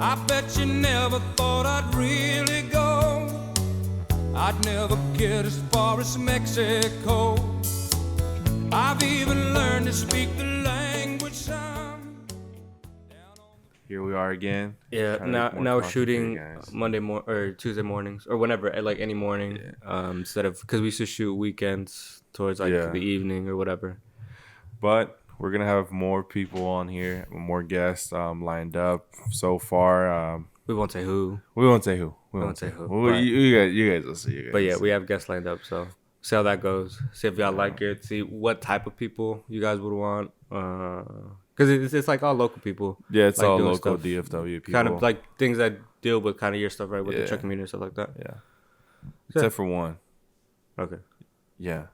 I bet you never thought I'd really go. I'd never get as far as Mexico. I've even learned to speak the language. Here we are again. Yeah, now we're shooting or Tuesday mornings or whenever, like any morning, instead of, because we used to shoot weekends towards like the evening or whatever. But we're gonna have more people on here, more guests lined up so far. We won't say who. We won't say who. Well, you guys will see. But yeah, we have guests lined up, so see how that goes. See if y'all like it. See what type of people you guys would want. Because it's like all local people. Yeah, it's like all local stuff. DFW people. Kind of like things that deal with kind of your stuff, right? With the truck community and stuff like that. Yeah. Except for one. Okay. Yeah.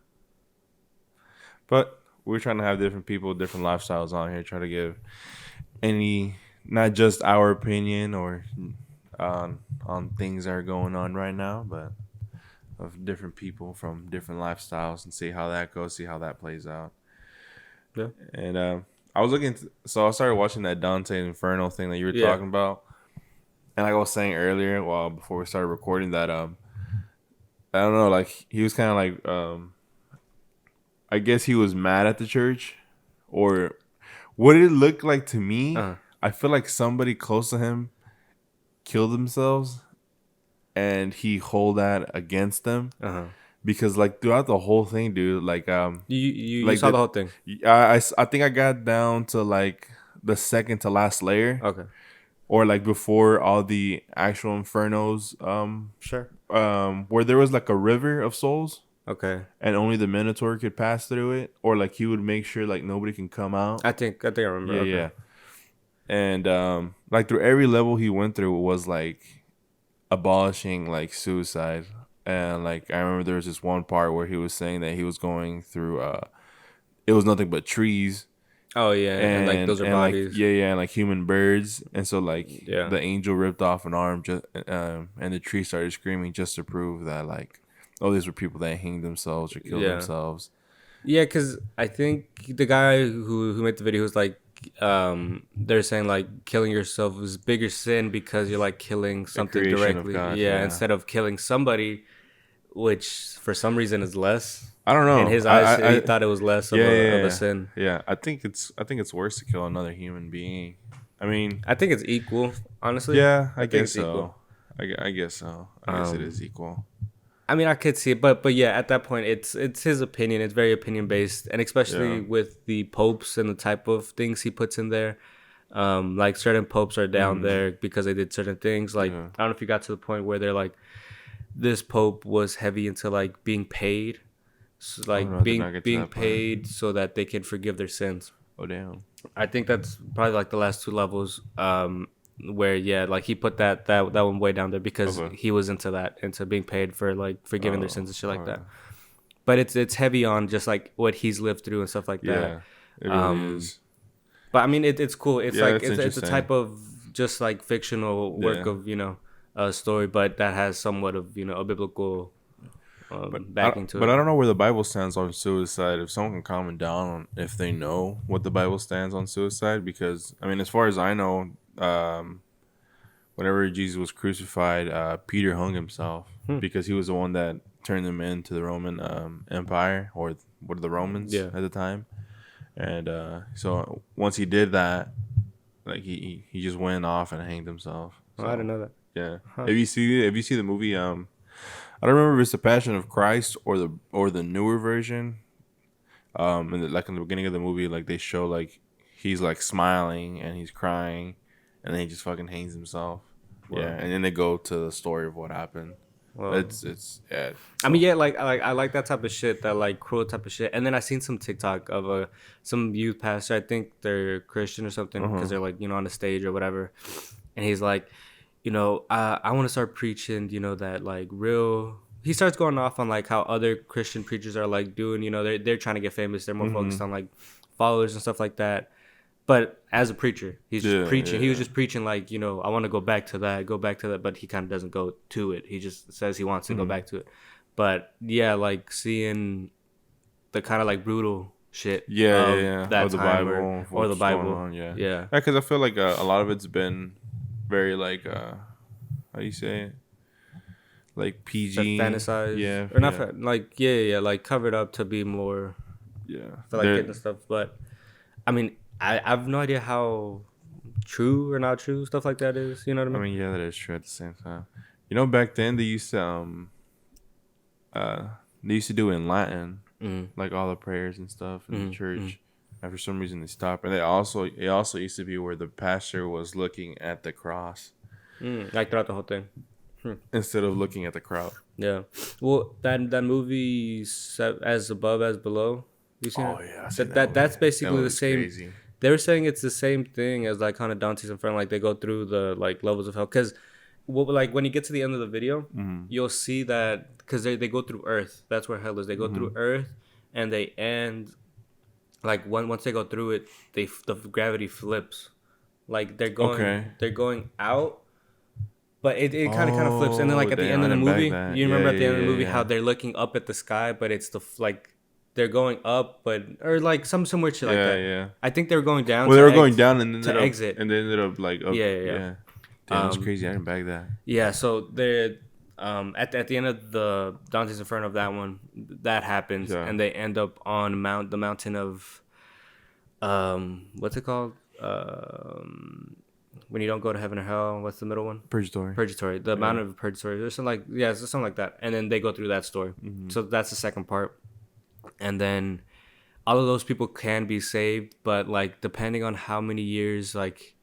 But we're trying to have different people, different lifestyles on here. Try to give not just our opinion or on things that are going on right now, but of different people from different lifestyles and see how that goes, see how that plays out. Yeah. And I was so I started watching that Dante Inferno thing that you were talking about. And like I was saying earlier, before we started recording that, I don't know, like he was kind of like, I guess he was mad at the church, or what did it look like to me? I feel like somebody close to him killed themselves, and he hold that against them. Because like throughout the whole thing, dude, like you like saw the whole thing. I think I got down to like the second to last layer. Okay. Or like before all the actual infernos. Sure. Where there was like a river of souls. Okay. And only the Minotaur could pass through it, or like he would make sure like nobody can come out. I think I remember. Yeah. And like through every level he went through was like abolishing like suicide. And like I remember there was this one part where he was saying that he was going through it was nothing but trees. Oh yeah, and like those are bodies. Like, and like human birds. And so like the angel ripped off an arm just and the tree started screaming just to prove that like, oh, these were people that hanged themselves or killed themselves. Yeah, because I think the guy who made the video was like, they're saying like killing yourself is bigger sin because you're like killing something directly. God, instead of killing somebody, which for some reason is less. I don't know. In his eyes, he thought it was less of a sin. Yeah, I think it's worse to kill another human being. I mean, I think it's equal, honestly. Yeah, I guess so. I guess so. I guess it is equal. I mean, I could see it, but yeah, at that point, it's his opinion. It's very opinion based, and especially with the popes and the type of things he puts in there. Like certain popes are down there because they did certain things. Like I don't know if you got to the point where they're like, this pope was heavy into like being paid, so, like being paid so that they can forgive their sins. Oh damn! I think that's probably like the last two levels. Where like he put that one way down there because he was into being paid for like forgiving their sins and shit like that. But it's heavy on just like what he's lived through and stuff like that. It really is. But I mean, it's cool. It's like it's a type of just like fictional work of a story, but that has somewhat of a biblical backing to it. But I don't know where the Bible stands on suicide. If someone can comment down on if they know what the Bible stands on suicide, because I mean, as far as I know. Whenever Jesus was crucified, Peter hung himself because he was the one that turned them into the Roman Empire, or what are the Romans at the time. And so once he did that, like he just went off and hanged himself. So, I didn't know that. Yeah. Have you seen the movie? I don't remember if it's the Passion of Christ or the newer version. And like in the beginning of the movie, like they show like he's like smiling and he's crying. And then he just fucking hangs himself. Wow. Yeah, and then they go to the story of what happened. Wow. It's yeah. I mean, like I like that type of shit, that like cruel type of shit. And then I seen some TikTok of some youth pastor. I think they're Christian or something because they're like on the stage or whatever. And he's like, I want to start preaching. That like real. He starts going off on like how other Christian preachers are like doing. They're trying to get famous. They're more focused on like followers and stuff like that. But as a preacher, he's just preaching. Yeah. He was just preaching like, I want to go back to that. But he kind of doesn't go to it. He just says he wants to go back to it. But yeah, like seeing the kind of like brutal shit. That of the Bible or the Bible. Yeah. Because I feel like a lot of it's been very like how do you say it? Like PG, fantasized, yeah, or not like like covered up to be more for like kids and stuff. But I mean, I have no idea how true or not true stuff like that is. You know what I mean? I mean, yeah, that is true at the same time. You know, back then they used to do it in Latin, like all the prayers and stuff in the church. And for some reason they stopped. And it also used to be where the pastor was looking at the cross, like throughout the whole thing, instead of looking at the crowd. Yeah. Well, that movie, As Above as Below. You seen it? Yeah, that's basically the same. Crazy. They were saying it's the same thing as like kind of Dante's Inferno. Like they go through the like levels of hell. Because like when you get to the end of the video, you'll see that because they go through Earth. That's where hell is. They go through Earth, and they end. Like once they go through it, the gravity flips. Like they're going out, but it kind of flips. And then like at the end of the movie, you remember at the end of the movie how they're looking up at the sky, but it's like they're going up, but or like some weird shit like that. Yeah. I think they were going down. Well, they were going down and then to exit, and they ended up like up. Yeah. Damn, that's crazy. I didn't bag that. Yeah. So they're at the end of the Dante's Inferno of that one, that happens, and they end up on the mountain of what's it called? When you don't go to heaven or hell, what's the middle one? Purgatory. The mountain of Purgatory. There's something like that. And then they go through that story. So that's the second part. And then all of those people can be saved, but like depending on how many years, like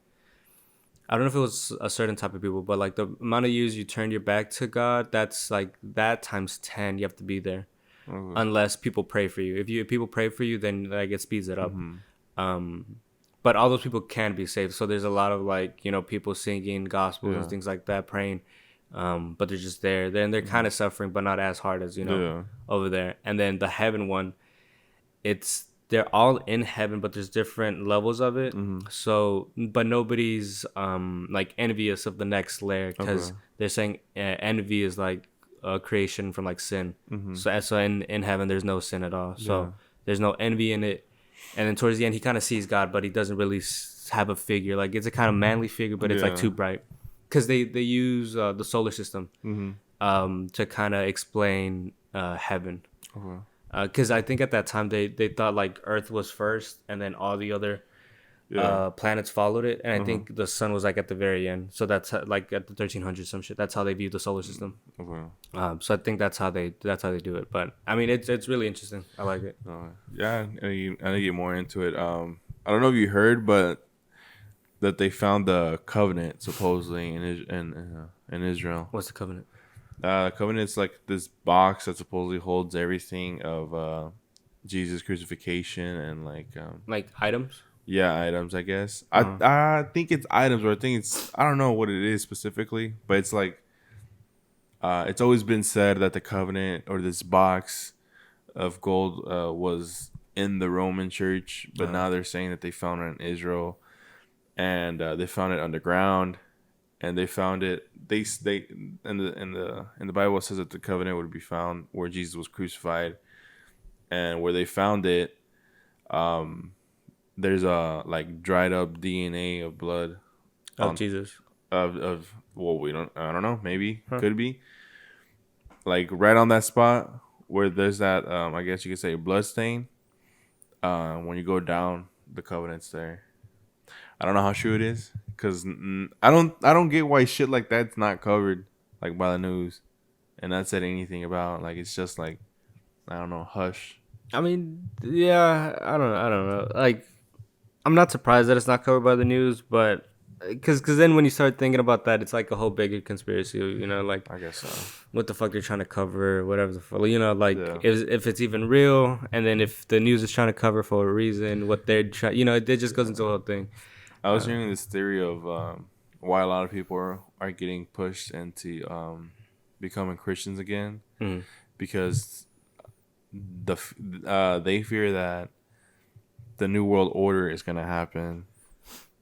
I don't know if it was a certain type of people, but like the amount of years you turn your back to God, that's like that times 10. You have to be there, unless people pray for you. If people pray for you, then like it speeds it up. But all those people can be saved. So there's a lot of like people singing gospels and things like that, praying, but they're just there. Then they're kind of suffering, but not as hard as over there. And then the heaven one, they're all in heaven, but there's different levels of it. So, but nobody's like envious of the next layer because they're saying envy is like a creation from like sin. So in heaven, there's no sin at all. So there's no envy in it. And then towards the end, he kind of sees God, but he doesn't really have a figure. Like it's a kind of manly figure, but it's like too bright because they use the solar system to kind of explain heaven. Because I think at that time they thought like Earth was first, and then all the other planets followed it, and I think the sun was like at the very end. So that's like at the 1300s, some shit. That's how they view the solar system. So I think that's how they do it. But I mean, it's really interesting. I like it. Yeah, I need to get more into it. I don't know if you heard, but that they found the covenant supposedly in Israel. What's the covenant? Covenant's like this box that supposedly holds everything of Jesus' crucifixion and like items. Yeah, items. I guess I think it's items, or I don't know what it is specifically, but it's like it's always been said that the covenant or this box of gold was in the Roman Church, but now they're saying that they found it in Israel, and they found it underground. And they found it. They in the Bible it says that the covenant would be found where Jesus was crucified, and where they found it, there's a like dried up DNA of blood of Jesus. Of I don't know, maybe could be like right on that spot where there's that I guess you could say blood stain. When you go down, the covenant's there. I don't know how true it is. Cause I don't get why shit like that's not covered like by the news, and not said anything about. Like it's just like I don't know, hush. I mean, yeah, I don't know. Like I'm not surprised that it's not covered by the news, but because then when you start thinking about that, it's like a whole bigger conspiracy. Like I guess so. What the fuck they're trying to cover, whatever the fuck. If it's even real, and then if the news is trying to cover for a reason, what they're trying, it just goes into the whole thing. I was hearing this theory of why a lot of people are getting pushed into becoming Christians again, because they fear that the new world order is gonna happen,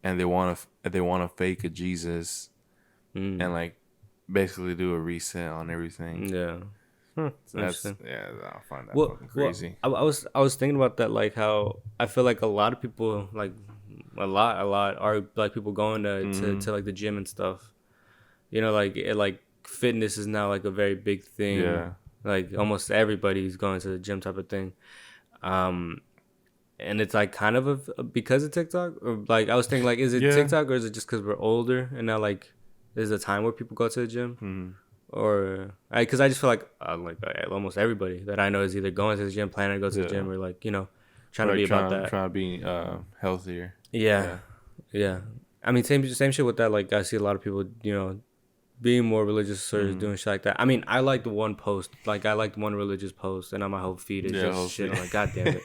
and they want to fake a Jesus, and like basically do a reset on everything. Yeah. I find that fucking crazy. I was thinking about that, like how I feel like a lot of people like a lot are like people going to like the gym and stuff. You know, like fitness is now like a very big thing. Yeah. Like almost everybody's going to the gym type of thing. And it's like kind of because of TikTok, or like I was thinking like, is it TikTok or is it just because we're older and now like there's a time where people go to the gym, or because I just feel like almost everybody that I know is either going to the gym, planning to go to the gym, or like trying to be about that, trying to be healthier. Yeah. I mean, same shit with that. Like I see a lot of people, being more religious or doing shit like that. I mean, I liked one post, like I liked one religious post, and now my whole feed is just shit. I'm like, God damn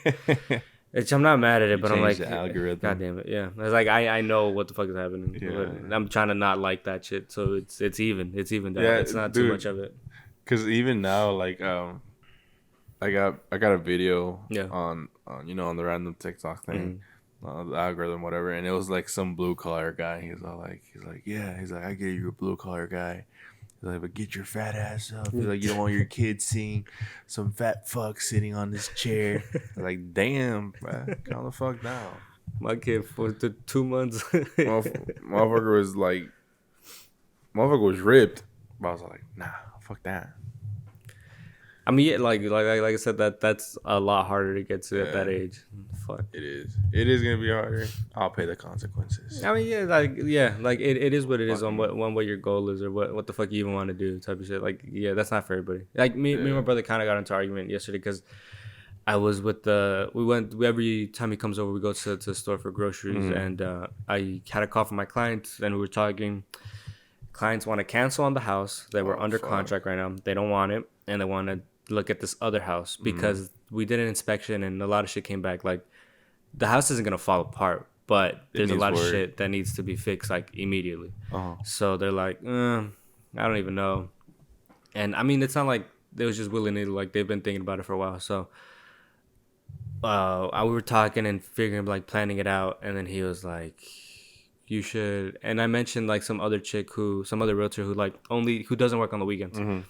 it. I'm not mad at it, but I'm like, the algorithm. God damn it, yeah. It's like I know what the fuck is happening. But I'm trying to not like that shit, so it's even. Yeah, it's not too much of it. Cause even now, like I got a video on on the random TikTok thing, the algorithm, whatever, and it was like some blue collar guy. He's like, I get you're a blue collar guy. He's like, but get your fat ass up. He's like, you don't want your kids seeing some fat fuck sitting on this chair. Like, damn, bro, calm the fuck down. My kid for 2 months. Motherfucker was ripped. But I was like, nah, fuck that. I mean, yeah, like I said, that's a lot harder to get to at that age. Fuck. It is. It is gonna be harder. I'll pay the consequences. I mean, like it is what it is on what your goal is, or what the fuck you even want to do, type of shit. Like, yeah, that's not for everybody. Like me and my brother kind of got into an argument yesterday because I was with every time he comes over, we go to the store for groceries, and I had a call from my client, and we were talking. Clients want to cancel on the house. They were under contract right now. They don't want it, and they want to look at this other house because we did an inspection and a lot of shit came back. Like, the house isn't gonna fall apart, but there's a lot of shit that needs to be fixed like immediately. So they're like, I don't even know. And I mean, it's not like they was just willy-nilly, like they've been thinking about it for a while. So we were talking and figuring, like, planning it out, and then he was like, you should. And I mentioned like some other realtor who doesn't work on the weekends.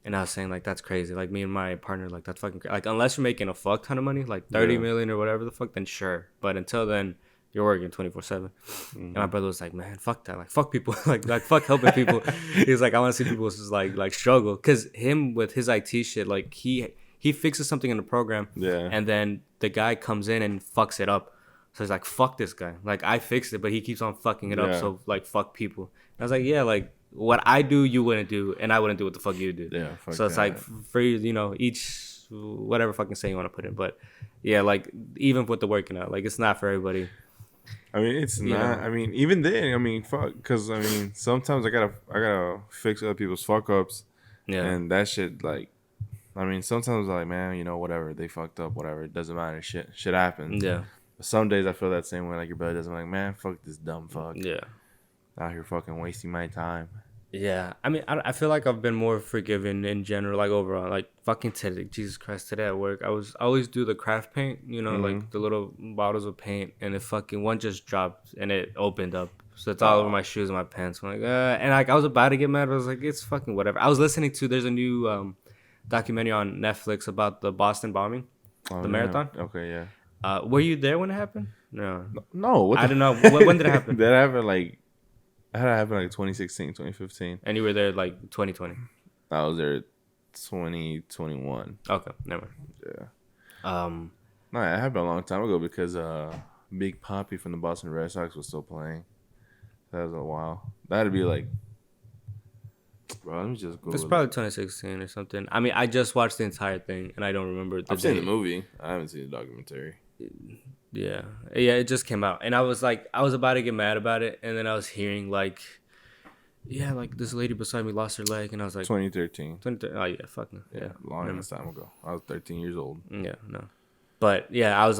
And I was saying, like, that's crazy. Like, me and my partner, like, that's fucking crazy. Like, unless you're making a fuck ton of money, like 30 million or whatever the fuck, then sure. But until then, you're working 24/7. And my brother was like, man, fuck that. Like, fuck people. like fuck helping people. He's like, I want to see people just like struggle. Because him with his IT shit, like, he fixes something in the program. Yeah. And then the guy comes in and fucks it up. So he's like, fuck this guy. Like, I fixed it, but he keeps on fucking it up. So, like, fuck people. And I was like, yeah, like, what I do, you wouldn't do, and I wouldn't do what the fuck you do. Yeah, fuck so it's like, for each whatever fucking say you want to put in. But yeah, like, even with the working out, like, it's not for everybody. I mean, it's not. I mean, even then, I mean, fuck, because I mean, sometimes I gotta fix other people's fuck ups. Yeah. And that shit, like, I mean, sometimes I'm like, man, whatever, they fucked up, whatever, it doesn't matter. Shit happens. Yeah. But some days I feel that same way, like your brother doesn't, like, man, fuck this dumb fuck. Yeah. Out here fucking wasting my time. Yeah, I mean, I feel like I've been more forgiving in general, like, overall. Like, fucking today, Jesus Christ, today at work, I always do the craft paint, like the little bottles of paint, and it fucking one just dropped and it opened up, so it's all over my shoes and my pants. I'm like, and like, I was about to get mad, but I was like, it's fucking whatever. I was listening to, there's a new documentary on Netflix about the Boston bombing, the marathon. Okay, yeah. Were you there when it happened? No. I don't know. When did it happen? That happened like. That happened like 2016, 2015. And you were there like 2020? I was there 2021. Okay, never mind. Yeah. No, it happened a long time ago because Big Papi from the Boston Red Sox was still playing. That was a while. That'd be like, bro, let me just go. It's probably 2016 or something. I mean, I just watched the entire thing and I don't remember the I've seen the movie. I haven't seen the documentary. Yeah, it just came out, and I was about to get mad about it, and then I was hearing like this lady beside me lost her leg, and I was like, 2013. Oh yeah, fuck no. Yeah, long time ago. I was 13 years old. Yeah, no, but yeah, I was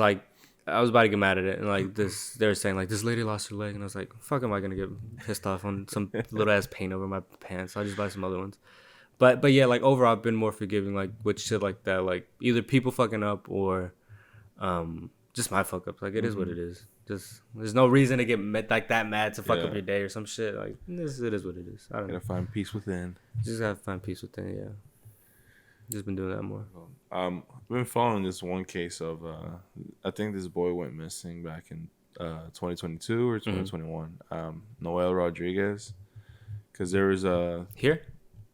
about to get mad at it, and like they were saying like this lady lost her leg, and I was like, fuck, am I gonna get pissed off on some little ass paint over my pants? I'll just buy some other ones. But yeah, like, overall, I've been more forgiving, like, with shit like that, like either people fucking up or just my fuck ups. Like, it is what it is. Just, there's no reason to get like that mad to fuck up your day or some shit. Like, it is what it is. I don't know. Gotta find peace within. Just gotta find peace within. Yeah. Just been doing that more. I've been following this one case of I think this boy went missing back in 2022 or 2021. Noel Rodriguez, because there was a here.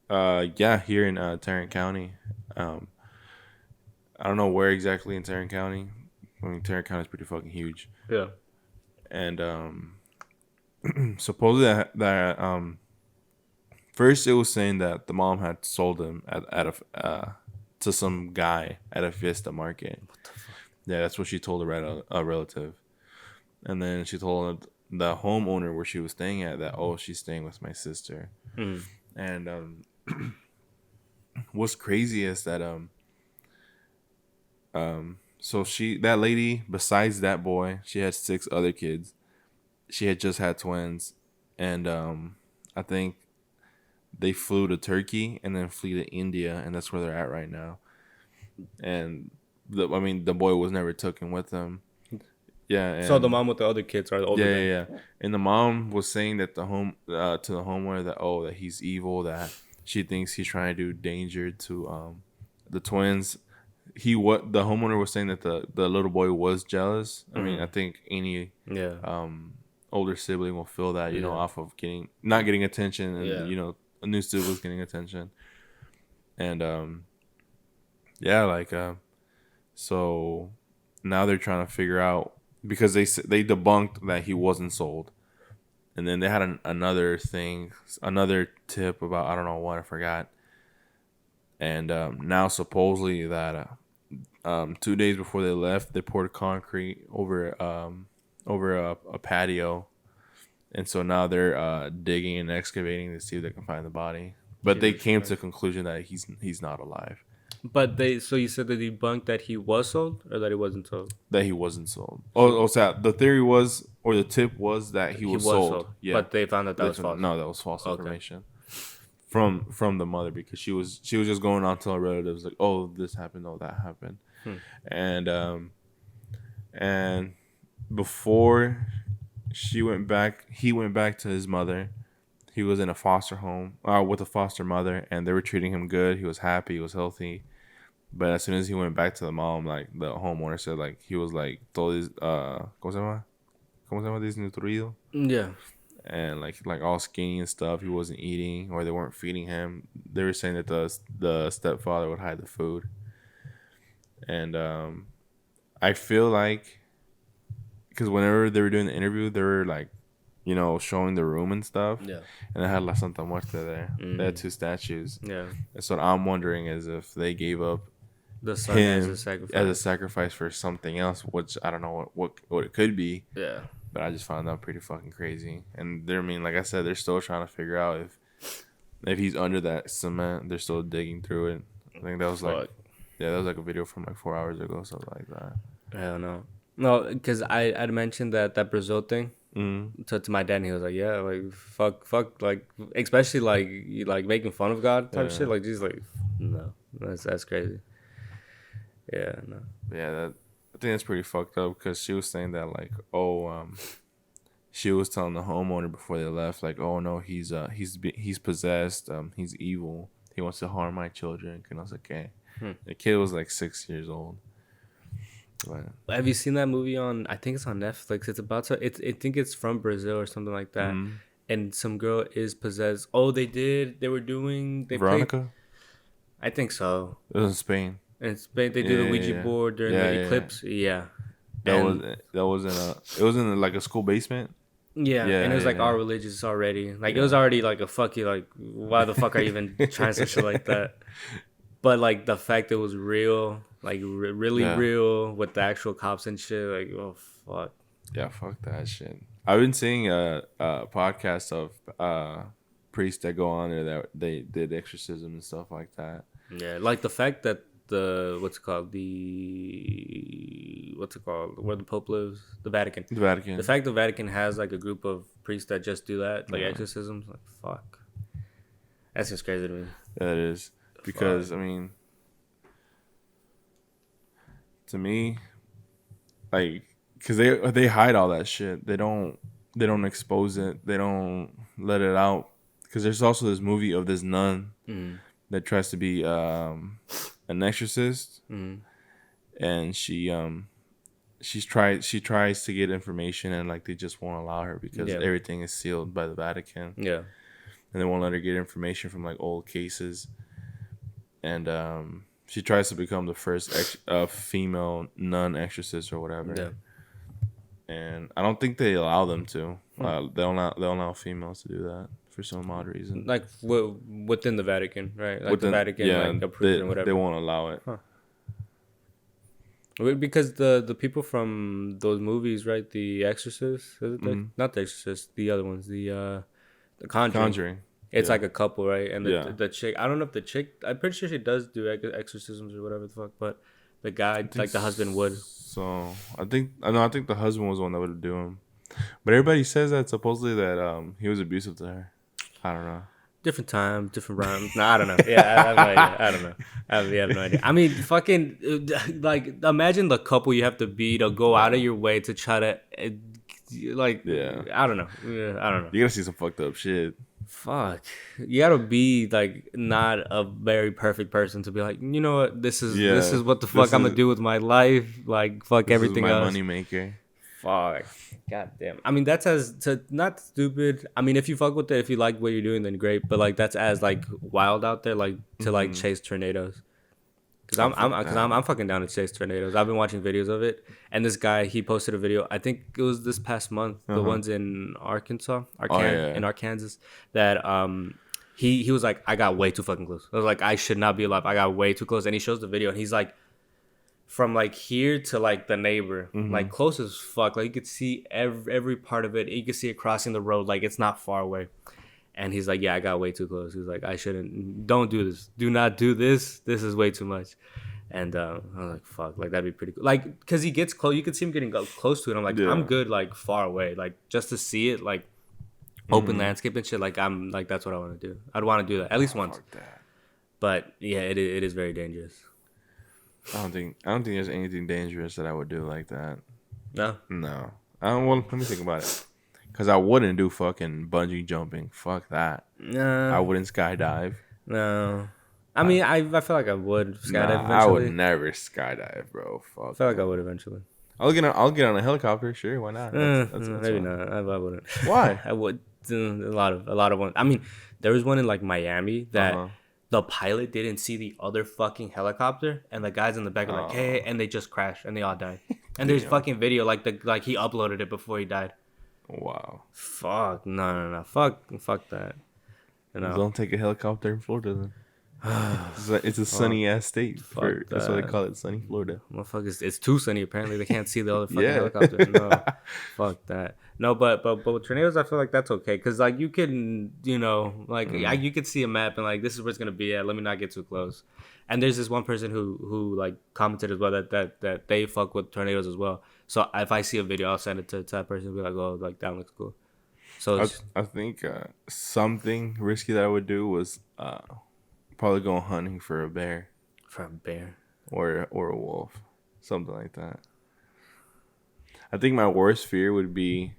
Here in Tarrant County. I don't know where exactly in Tarrant County. I mean, Tarrant County is pretty fucking huge. Yeah. And supposedly that first it was saying that the mom had sold him to some guy at a Fiesta market. What the fuck? Yeah, that's what she told a relative. And then she told the homeowner where she was staying at that, oh, she's staying with my sister. Mm. And what's crazy is that so that lady, besides that boy, she had 6 other kids. She had just had twins, and I think they flew to Turkey and then flew to India, and that's where they're at right now. And the boy was never taken with them. Yeah. And so the mom with the other kids are the older. Yeah. And the mom was saying that to the homeowner that he's evil, that she thinks he's trying to do danger to the twins. The homeowner was saying that the little boy was jealous. I mean, I think any older sibling will feel that, off of not getting attention, and a new sibling's getting attention. And so now they're trying to figure out, because they debunked that he wasn't sold, and then they had another tip about, I don't know what, I forgot. And now supposedly that 2 days before they left, they poured concrete over a patio, and so now they're digging and excavating to see if they can find the body. But they came to the conclusion that he's not alive. But so you said that they debunked that he was sold, or that he wasn't sold? That he wasn't sold. So the theory was, or the tip was, that he was sold. Yeah. But they found that was false. No, that was false information from the mother, because she was just going on to her relatives like, oh, this happened, oh, that happened. And before he went back to his mother. He was in a foster home with a foster mother, and they were treating him good. He was happy, he was healthy. But as soon as he went back to the mom, like, the homeowner said, like, he was like todo ¿cómo se llama desnutrido? Yeah. And like all skinny and stuff. He wasn't eating, or they weren't feeding him. They were saying that the stepfather would hide the food. And I feel like, because whenever they were doing the interview, they were like, showing the room and stuff. Yeah. And they had La Santa Muerte there. They had 2 statues. Yeah. And so what I'm wondering is if they gave up the son as a sacrifice for something else, which I don't know what it could be. Yeah. But I just found that pretty fucking crazy. And like I said, they're still trying to figure out if he's under that cement. They're still digging through it. I think that was that was like a video from like 4 hours ago, something like that. I don't know. No, because I'd mentioned that Brazil thing. To my dad, and he was like, yeah, like fuck, like, especially like making fun of God type shit. Like, just like, no, that's crazy. Yeah, no. Yeah, I think that's pretty fucked up, because she was saying that, like, she was telling the homeowner before they left, like, oh no, he's possessed, he's evil, he wants to harm my children. And I was like, okay. The kid was like 6 years old. But have you seen that movie I think it's on Netflix? It's about I think it's from Brazil or something like that. And some girl is possessed. Oh, they Veronica? I think so. It was in Spain. In Spain, they do the Ouija board during the eclipse. Yeah. It was in like a school basement. Yeah, and it was like all religious already. Like, it was already like a fuck you, like, why the fuck are you even trying some shit like that? But like the fact it was real, like really real, with the actual cops and shit, like, oh fuck. Yeah, fuck that shit. I've been seeing a podcast of priests that go on there that they did exorcism and stuff like that. Yeah, like the fact that where the Pope lives, the Vatican. The fact the Vatican has like a group of priests that just do that, like exorcisms, like, fuck. That's just crazy to me. That is. Because, I mean, to me, like, because they hide all that shit. They don't expose it. They don't let it out. Because there's also this movie of this nun that tries to be an exorcist, and she she tries to get information, and like they just won't allow her because everything is sealed by the Vatican. Yeah. And they won't let her get information from like old cases. And she tries to become the first female nun exorcist or whatever. Yeah. And I don't think they allow them to. They'll allow females to do that for some odd reason. Like within the Vatican, right? Like the Vatican, like approves or whatever. They won't allow it. Huh. Because the people from those movies, right? The Exorcist, is it not the Exorcist, the other ones, the Conjuring. It's like a couple, right? And the chick, I don't know if the chick, I'm pretty sure she does do exorcisms or whatever the fuck, but the guy, like the husband would. So I think the husband was the one that would do him, but everybody says that supposedly that he was abusive to her. I don't know. Different time, different rhymes. No, I don't know. Yeah, I have no idea. I don't know. I have no idea. I mean, fucking, like, imagine the couple you have to be to go out of your way to try to, like, I don't know. I don't know. You gotta see some fucked up shit. Fuck. You gotta be, like, not a very perfect person to be like, you know what, this is what the fuck I'm gonna do with my life. Like, fuck everything else. This is my moneymaker. Fuck. God damn. I mean, that's not stupid. I mean, if you fuck with it, if you like what you're doing, then great. But like, that's as like wild out there, like to like chase tornadoes. Cause I'm fucking down to chase tornadoes. I've been watching videos of it, and this guy, he posted a video. I think it was this past month. The ones in Arkansas, in Arkansas, that he was like, I got way too fucking close. I was like, I should not be alive. I got way too close. And he shows the video, and he's like, from like here to like the neighbor, like close as fuck. Like you could see every part of it. You could see it crossing the road. Like it's not far away. And he's like, yeah, I got way too close. He's like, I shouldn't. Don't do this. Do not do this. This is way too much. And I was like, fuck. Like that'd be pretty cool. Like, cause he gets close. You could see him getting close to it. I'm like, I'm good. Like far away. Like just to see it. Like open landscape and shit. Like I'm like that's what I want to do. I'd want to do that at least once. But yeah, it is very dangerous. I don't think there's anything dangerous that I would do like that. No. Well, let me think about it. Cause I wouldn't do fucking bungee jumping. Fuck that. No. I wouldn't skydive. No. I mean, I feel like I would skydive eventually. I would never skydive, bro. Fuck. I feel like I would eventually. I'll get on a helicopter. Sure, why not? That's maybe not. I wouldn't. Why? I would. A lot of ones. I mean, there was one in like Miami that. The pilot didn't see the other fucking helicopter, and the guys in the back are like, "Hey!" and they just crashed, and they all died. And there's fucking video, like he uploaded it before he died. Wow. Fuck no, fuck that. You know? Don't take a helicopter in Florida then. It's a sunny ass state. That's why they call it sunny Florida. Motherfuckers, it's too sunny. Apparently, they can't see the other fucking helicopter. No, fuck that. No, but with tornadoes, I feel like that's okay because like you can, like you could see a map and like this is where it's gonna be at. Let me not get too close. And there's this one person who like commented as well that they fuck with tornadoes as well. So if I see a video, I'll send it to that person and be like, oh, like that looks cool. So I think something risky that I would do was probably go hunting for a bear. For a bear? Or a wolf. Something like that. I think my worst fear would be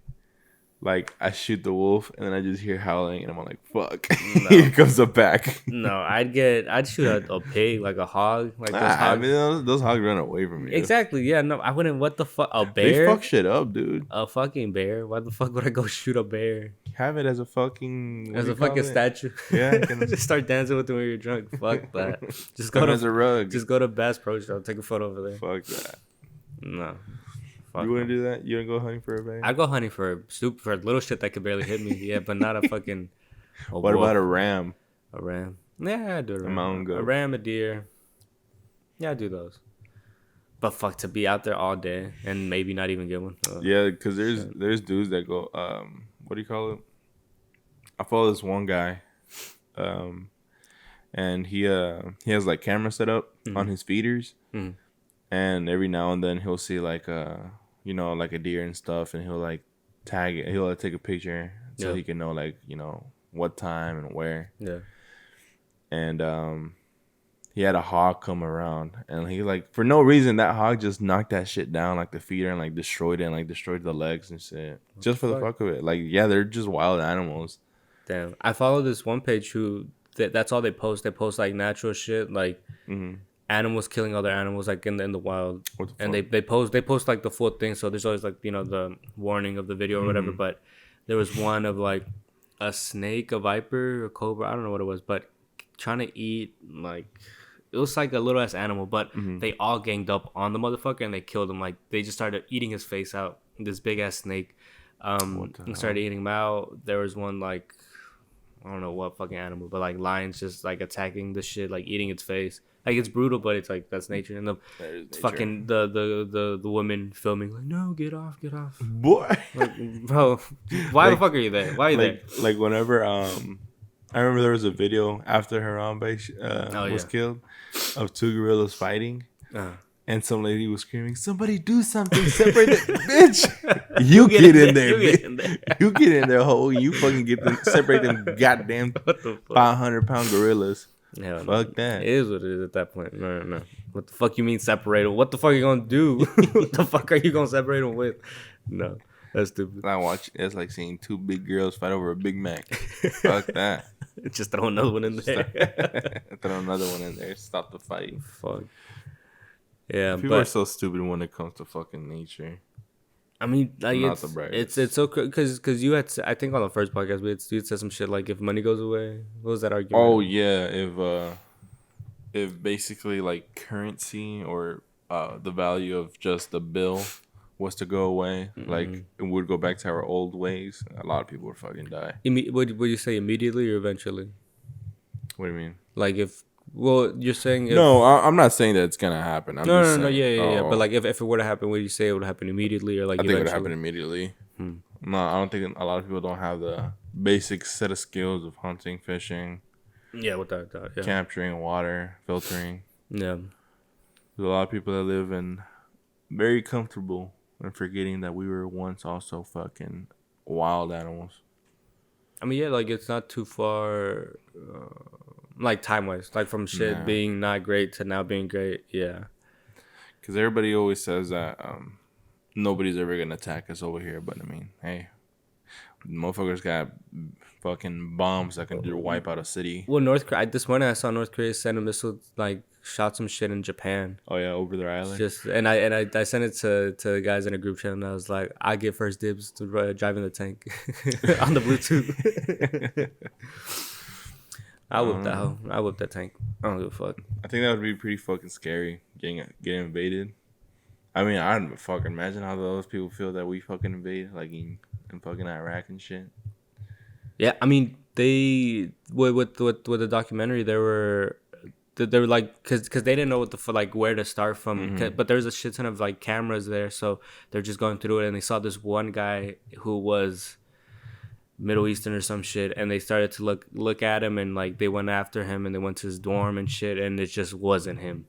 like I shoot the wolf and then I just hear howling and I'm like, fuck. No. Here comes the pack. No, I'd shoot a pig, like a hog. Like those hogs. I mean, those hogs run away from me. Exactly. Yeah, no, I wouldn't. What the fuck? A bear? They fuck shit up, dude. A fucking bear? Why the fuck would I go shoot a bear? Have it as a fucking... As a fucking statue. Yeah. Just start dancing with it when you're drunk. Fuck that. Just go as a rug. Just go to Bass Pro Show. Take a photo over there. Fuck that. No. Fuck you wouldn't do that? You wouldn't go hunting for a bear? I'd go hunting for little shit that could barely hit me. Yeah, but not a fucking... What about a ram? A ram? Yeah, I'd do a ram. A mountain goat. A ram, a deer. Yeah, I'd do those. But fuck, to be out there all day and maybe not even get one. Yeah, because there's dudes that go... what do you call it? I follow this one guy. And he has like camera set up on his feeders. Mm-hmm. And every now and then he'll see like like a deer and stuff, and he'll like tag it. He'll take a picture so he can know like what time and where. Yeah. And he had a hog come around, and he like for no reason that hog just knocked that shit down like the feeder and like destroyed it and like destroyed the legs and shit just for the fuck of it. Like they're just wild animals. Damn, I follow this one page who that's all they post. They post like natural shit like. Mm-hmm. animals killing other animals like in the wild. What the And fuck? they post like the full thing, so there's always like, you know, the warning of the video or whatever. But there was one of like a snake, a viper, a cobra, I don't know what it was, but trying to eat like, it was like a little ass animal, but they all ganged up on the motherfucker and they killed him. Like they just started eating his face out. This big ass snake and started eating him out. There was one like, I don't know what fucking animal, but like lions just like attacking the shit, like eating its face. Like it's brutal, but it's like that's nature. And the fucking the woman filming like, no, get off. Boy, Like, bro, why the fuck are you there? Why are you there? Like whenever I remember there was a video after Harambe was killed of 2 gorillas fighting. And some lady was screaming, "Somebody do something! Separate it, bitch! You get in there, bitch! You get in there, ho! You fucking separate them goddamn 500-pound gorillas." Hell Fuck no. that. It is what it is at that point. No. What the fuck you mean separate them? What the fuck are you gonna do? What the fuck are you gonna separate them with? No, that's stupid. I watch. It's like seeing 2 big girls fight over a Big Mac. Fuck that. Just throw another one in there. Throw another one in there. Stop the fight. Fuck. Yeah, People are so stupid when it comes to fucking nature. I mean, like Not the brightest. it's so because you had I think on the first podcast you had said some shit like if money goes away, what was that argument? Oh yeah, if basically like currency or the value of just the bill was to go away, like it would go back to our old ways, a lot of people would fucking die. Would you say immediately or eventually? What do you mean? Like if. Well, you're saying if, no, I'm not saying that it's gonna happen. I'm just no, saying, yeah. But like, if it were to happen, would you say it would happen immediately or like? I think eventually? it would happen immediately. No, I don't think a lot of people don't have the basic set of skills of hunting, fishing, Yeah, with that, yeah. capturing water, filtering. Yeah. There's a lot of people that live in very comfortable and forgetting that we were once also fucking wild animals. I mean, yeah, like it's not too far. Like time-wise, like from shit being not great to now being great, yeah. Because everybody always says that nobody's ever gonna attack us over here, but I mean, hey, motherfuckers got fucking bombs that can wipe out a city. Well, this morning I saw North Korea send a missile, like shot some shit in Japan. Oh yeah, over their island. Just I sent it to the guys in a group chat, and I was like, I get first dibs to driving the tank on the Bluetooth. I whipped that hoe. I whipped that tank. I don't give a fuck. I think that would be pretty fucking scary, getting invaded. I mean, I'd fucking imagine how those people feel that we fucking invade, like in fucking Iraq and shit. Yeah, I mean, they with the documentary, they were like, cause they didn't know what like where to start from, but there's a shit ton of like cameras there, so they're just going through it, and they saw this one guy who was Middle Eastern or some shit, and they started to look at him, and like they went after him, and they went to his dorm and shit, and it just wasn't him,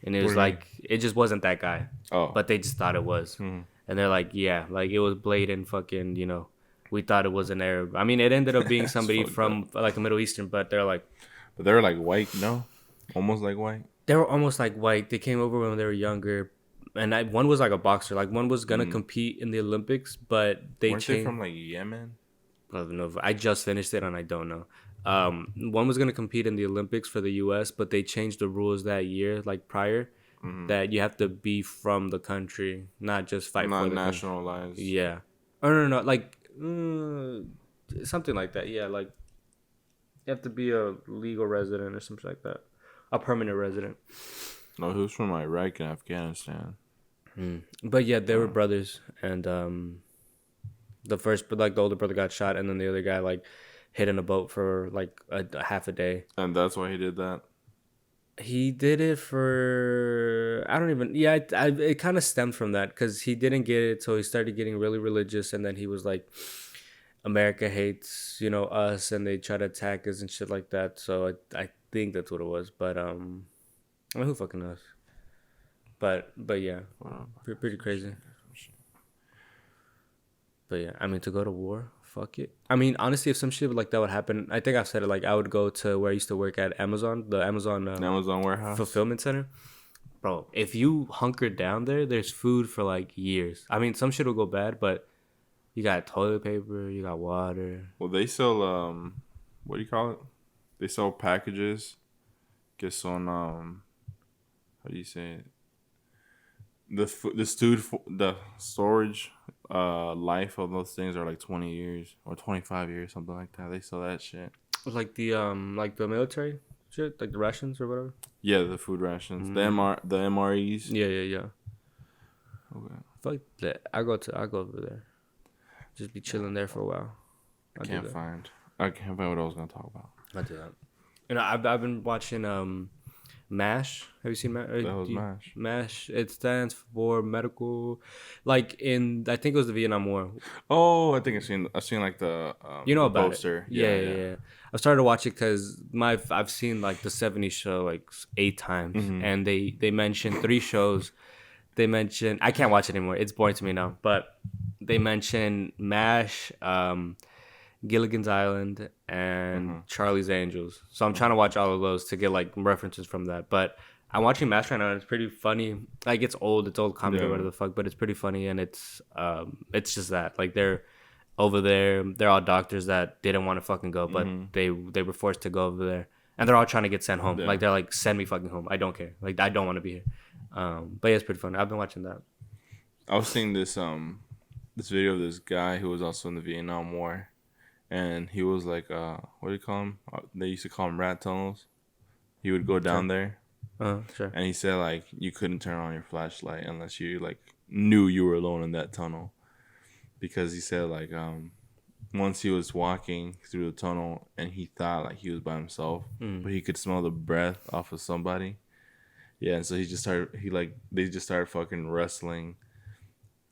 and it was like it just wasn't that guy. Oh, but they just thought it was, and they're like, yeah, like it was blatant fucking, you know, we thought it was an Arab. I mean, it ended up being somebody from like a Middle Eastern, but they're like, but they were like white, no, almost like white. They were almost like white. They came over when they were younger. And one was like a boxer. Like one was gonna compete in the Olympics, but weren't they from like Yemen? I don't know. I just finished it and I don't know. One was gonna compete in the Olympics for the U.S., but they changed the rules that year, like prior, that you have to be from the country, not just fight for the nationalized. Country. Yeah. Or no, like something like that. Yeah, like you have to be a legal resident or something like that, a permanent resident. No, he was from Iraq and Afghanistan. But yeah, they were brothers, and the older brother got shot, and then the other guy like hid in a boat for like a half a day. And that's why he did that. He did it for it kind of stemmed from that because he didn't get it, so he started getting really religious, and then he was like, America hates us, and they try to attack us and shit like that. So I think that's what it was, but I mean, who fucking knows? But yeah, pretty crazy. But yeah, I mean, to go to war, fuck it. I mean, honestly, if some shit like that would happen, I think I've said it. Like, I would go to where I used to work at Amazon, the Amazon warehouse fulfillment center. Bro, if you hunker down there, there's food for like years. I mean, some shit will go bad, but you got toilet paper, you got water. Well, they sell what do you call it? They sell packages, que son how do you say it? The storage life of those things are like 20 years or 25 years, something like that. They sell that shit. Like the military shit, like the rations or whatever. Yeah, the food rations, the MREs. Yeah. Okay. I feel like that. I go over there, just be chilling there for a while. I can't find what I was gonna talk about. I do that. You know, I've been watching MASH. Have you seen MASH? That was MASH. MASH. It stands for medical, I think it was the Vietnam War. Oh, I think I've seen like the you know the about poster. it. Yeah. I started to watch it because I've seen like the 70s show like 8 times, and they mentioned 3 shows. They mentioned, I can't watch it anymore. It's boring to me now. But they mentioned MASH, Gilligan's Island, and Charlie's Angels. So I'm trying to watch all of those to get like references from that. But I'm watching MASH right now, and it's pretty funny. Like it's old comedy or whatever the fuck, but it's pretty funny, and it's just that like they're over there. They're all doctors that didn't want to fucking go, but they were forced to go over there, and they're all trying to get sent home. Yeah. Like they're like, send me fucking home. I don't care. Like I don't want to be here. But yeah, it's pretty funny. I've been watching that. I was seeing this video of this guy who was also in the Vietnam War, and he was like, what do you call him? They used to call him rat tunnels. He would go down there, sure. And he said like you couldn't turn on your flashlight unless you like knew you were alone in that tunnel, because he said like once he was walking through the tunnel and he thought like he was by himself, but he could smell the breath off of somebody. Yeah, and so they just started fucking wrestling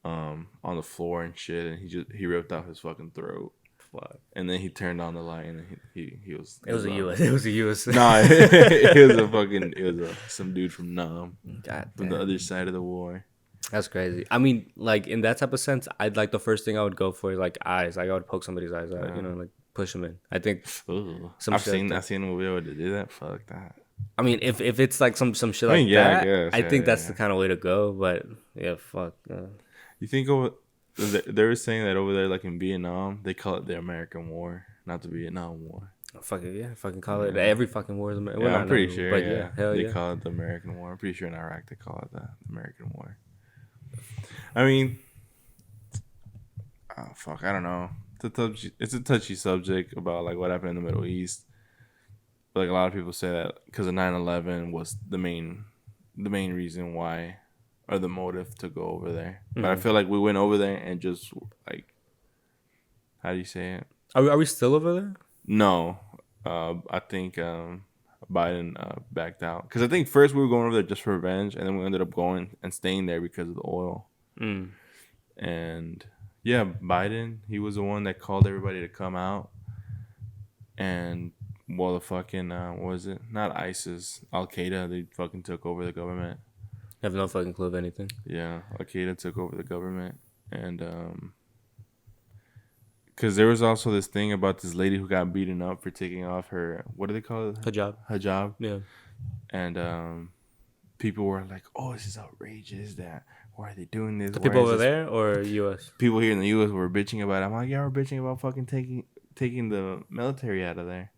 on the floor and shit, and he ripped off his fucking throat. Fuck. And then he turned on the light, and he was. It was a US. Nah, it was some dude from Nam. God from the other side of the war. That's crazy. I mean, like in that type of sense, I'd like the first thing I would go for is like eyes. Like I would poke somebody's eyes out, like push them in. I think. Ooh. I've seen a movie able to do that. Fuck that. I mean, if it's like some shit like that, I think that's the kind of way to go. But yeah, fuck. You think they were saying that over there, like in Vietnam, they call it the American War, not the Vietnam War. Fuck it, yeah, fucking call it. Every fucking war is American. Yeah, I'm pretty sure. But hell they call it the American War. I'm pretty sure in Iraq they call it the American War. I mean, fuck, I don't know. It's a touchy subject about like what happened in the Middle East. Like a lot of people say that because of 9/11 was the main reason why, or the motive to go over there. But I feel like we went over there and just like, how do you say it? Are we still over there? No, I think Biden backed out, because I think first we were going over there just for revenge, and then we ended up going and staying there because of the oil. And yeah, Biden, he was the one that called everybody to come out, and. Well, the fucking, what was it? Not ISIS. Al-Qaeda, they fucking took over the government. I have no fucking clue of anything. Yeah, Al-Qaeda took over the government. And, because there was also this thing about this lady who got beaten up for taking off her, what do they call it? Hijab. Yeah. And, people were like, oh, this is outrageous. Why are they doing this? The people over there or U.S.? People here in the U.S. were bitching about it. I'm like, yeah, we're bitching about fucking taking the military out of there.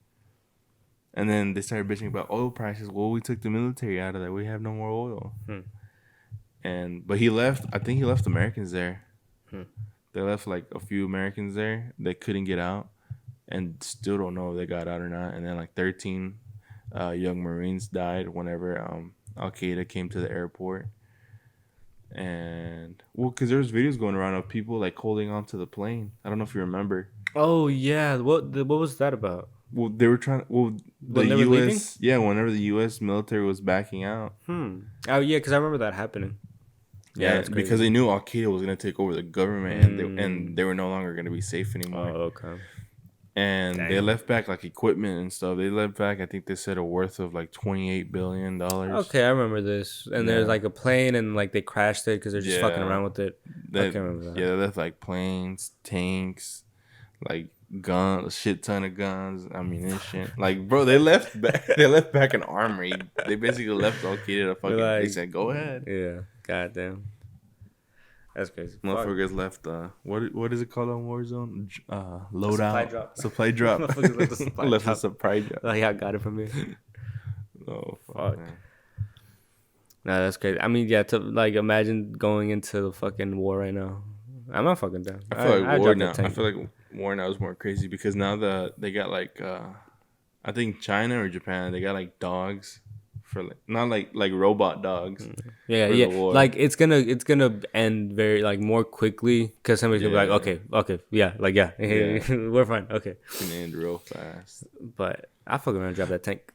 And then they started bitching about oil prices. Well, we took the military out of there. We have no more oil. But he left. I think he left Americans there. They left like a few Americans there that couldn't get out, and still don't know if they got out or not. And then like 13 young Marines died whenever Al-Qaeda came to the airport. And because there was videos going around of people like holding onto the plane. I don't know if you remember. Oh yeah, what was that about? Well, they were trying. Well, the U.S. Leaving? Yeah, whenever the U.S. military was backing out. Oh yeah, because I remember that happening. Yeah, because they knew Al-Qaeda was gonna take over the government, and they were no longer gonna be safe anymore. Oh, okay. And they left back like equipment and stuff. They left back, I think they said, a worth of like $28 billion. Okay, I remember this. And there's like a plane, and like they crashed it because they're just fucking around with it. I can't remember that. Yeah, they left like planes, tanks, like guns, a shit ton of guns, ammunition. Like, bro, they left back an armory. They basically left Al-Qaeda to fucking. Like, they said, "Go ahead." Yeah, goddamn, that's crazy. Motherfuckers left. What is it called on Warzone? Loadout. Supply drop. Left a supply drop. Oh yeah, I got it from me. Oh fuck. Man. Nah, that's crazy. I mean, yeah, to like imagine going into the fucking war right now. I'm not fucking down. I feel like war now. I feel like war now is more crazy because now they got like I think China or Japan, they got like dogs for like not like robot dogs. Yeah. Like it's gonna end very like more quickly because somebody's gonna be like, okay, yeah, like yeah. We're fine. Okay, it's gonna end real fast. But I fucking gonna drop that tank,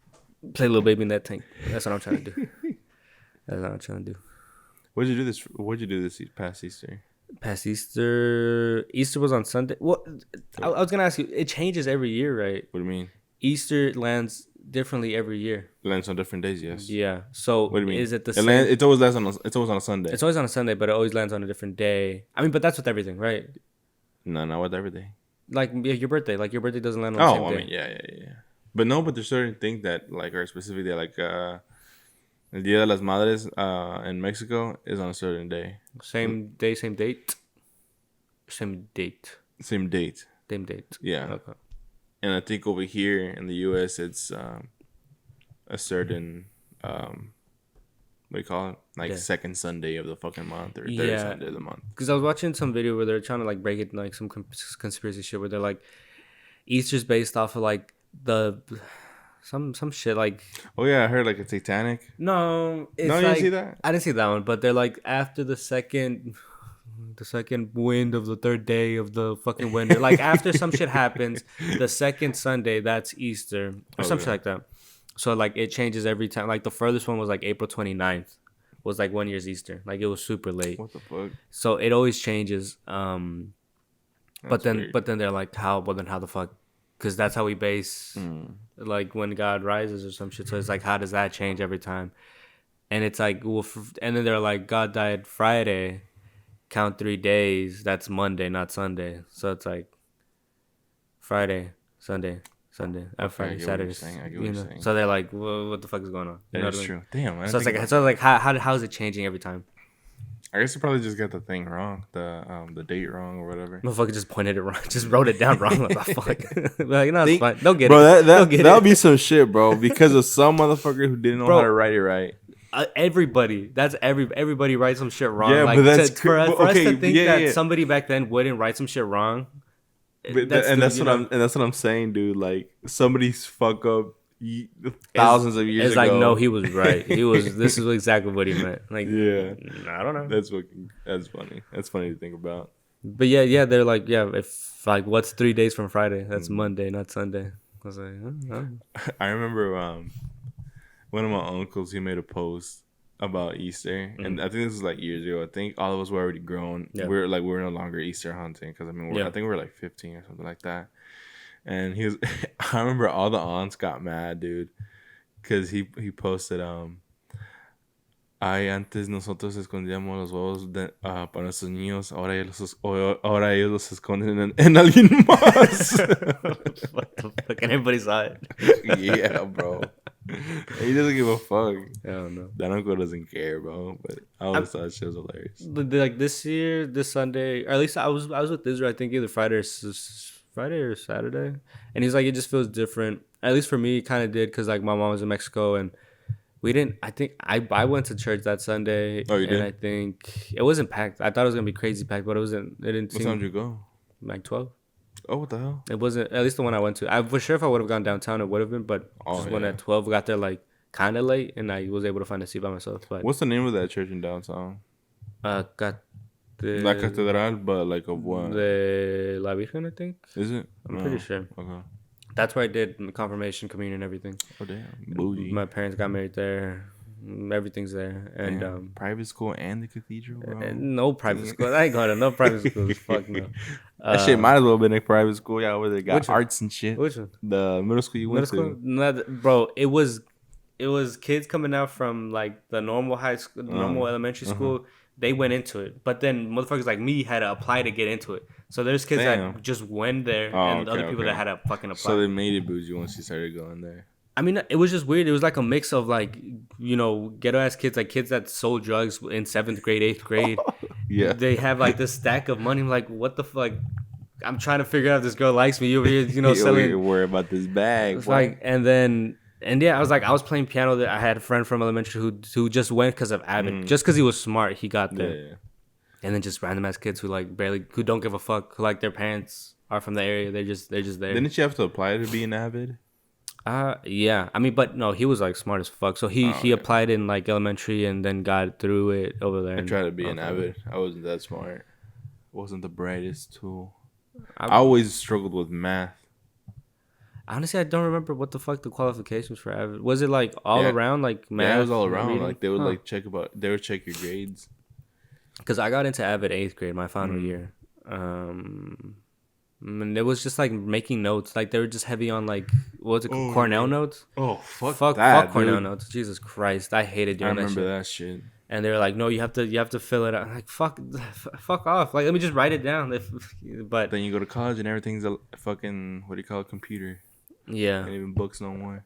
play little baby in that tank. That's what I'm trying to do. That's what I'm trying to do. What'd you do this past Easter? Past Easter was on Sunday. Well, I was gonna ask you. It changes every year, right? What do you mean? Easter lands differently every year. It lands on different days, yes. Yeah. So what do you mean? Is it the same? It's always lands on. It's always on a Sunday. It's always on a Sunday, but it always lands on a different day. I mean, but that's with everything, right? No, not with everything. Like your birthday. Like your birthday doesn't land on the same day. I mean, yeah. But no, but there's certain things that like are specifically like El Dia de las Madres in Mexico is on a certain day. Same day, same date. Same date. Same date. Same date. Yeah. Okay. And I think over here in the U.S. it's a certain what do you call it? Like second Sunday of the fucking month or third Sunday of the month. Because I was watching some video where they're trying to like break it like some conspiracy shit where they're like Easter's based off of like the some shit like. Oh yeah, I heard like a Titanic. No, it's no, you like, didn't see that? I didn't see that one, but they're like after the second wind of the third day of the fucking winter. Like after some shit happens, the second Sunday, that's Easter or some shit like that. So like it changes every time. Like the furthest one was like April 29th was like 1 year's Easter. Like it was super late. What the fuck? So it always changes. But then they're like, how the fuck? Because that's how we base like when God rises or some shit. So it's like, how does that change every time? And it's like, well, and then they're like, God died Friday. Count 3 days. That's Monday, not Sunday. So it's like Friday, Sunday, Friday, Saturday. So they're like, well, what the fuck is going on? You know that's true. Damn. So it's like, how is it changing every time? I guess you probably just got the thing wrong, the date wrong or whatever. Motherfucker just pointed it wrong, just wrote it down wrong. What the fuck? Like, no, it's fine. Don't get it, bro. That'll be some shit, bro. Because of some motherfucker who didn't know how to write it right. Everybody writes some shit wrong. Yeah, like, but that's for us to think that somebody back then wouldn't write some shit wrong. That's what I'm saying, dude. Like somebody's fuck up thousands of years ago. It's like no, he was right. This is exactly what he meant. Like I don't know. That's funny. That's funny to think about. But yeah, they're like if like what's 3 days from Friday? That's Monday, not Sunday. I was like, I remember one of my uncles, he made a post about Easter, and I think this was like years ago. I think all of us were already grown. Yeah. We're no longer Easter hunting because I think we were like 15 or something like that. And he was, I remember all the aunts got mad, dude, because he posted ay, antes nosotros escondíamos los huevos para nuestros niños, ahora ellos los esconden en alguien más. What the fuck? Anybody saw it? Yeah, bro. He doesn't give a fuck. I don't know. That uncle doesn't care, bro. But I always thought shit was hilarious. Like this year, this Sunday, or at least I was with Israel. I think either Friday or Saturday, and he's like, it just feels different. At least for me, it kind of did because like my mom was in Mexico and we didn't. I think I went to church that Sunday. Oh, you did? And I think it wasn't packed. I thought it was gonna be crazy packed, but it wasn't. It didn't. What time did you go? Like 12. Oh, what the hell? It wasn't, at least the one I went to. I was sure if I would have gone downtown, it would have been, but went at 12. Got there like kind of late, and I was able to find a seat by myself. But what's the name of that church in downtown? La Catedral, but like of what? De la Virgen, I think. Is it? I'm pretty sure. Okay. That's where I did confirmation, communion, everything. Oh damn, bougie. My parents got married there. Everything's there, and private school and the cathedral, bro. No private school. I ain't going to no private schools. Fuck no. That shit might as well have been a private school, where they got arts one? and shit. Which one? The middle school you went to. Bro, it was kids coming out from like the normal high school, normal elementary school. They went into it, but then motherfuckers like me had to apply to get into it. So there's kids that just went there, and other people that had to fucking apply. So they made it bougie once you started going there. I mean, it was just weird. It was like a mix of like, ghetto ass kids, like kids that sold drugs in 7th grade, 8th grade. Yeah. They have like this stack of money. I'm like, what the fuck? I'm trying to figure out if this girl likes me. You over here, selling. You're worried about this bag. It's like, and then And yeah, I was playing piano. That I had a friend from elementary who just went because of Avid, just because he was smart. He got there, Yeah. and then just random ass kids who like barely, who don't give a fuck, who like their parents are from the area. They're just there. Didn't you have to apply to be an Avid? Yeah. I mean, but no, he was like smart as fuck. So he applied in like elementary and then got through it over there. I tried to be an Avid. I wasn't that smart. Wasn't the brightest tool. I always struggled with math. Honestly, I don't remember what the fuck the qualifications for Avid was. It like all around like math? Yeah, it was all around. Reading? Like they would like they would check your grades. Because I got into Avid 8th grade, my final year. And it was just like making notes. Like they were just heavy on like what's it called? Cornell notes. Oh fuck that, fuck Cornell dude. notes. Jesus Christ, I hated doing that. I remember shit. that shit. And they were like, no, you have to fill it out. I'm like, fuck off. Like, let me just write it down. But then you go to college and everything's a fucking, what do you call it, computer. Yeah. And even books no more.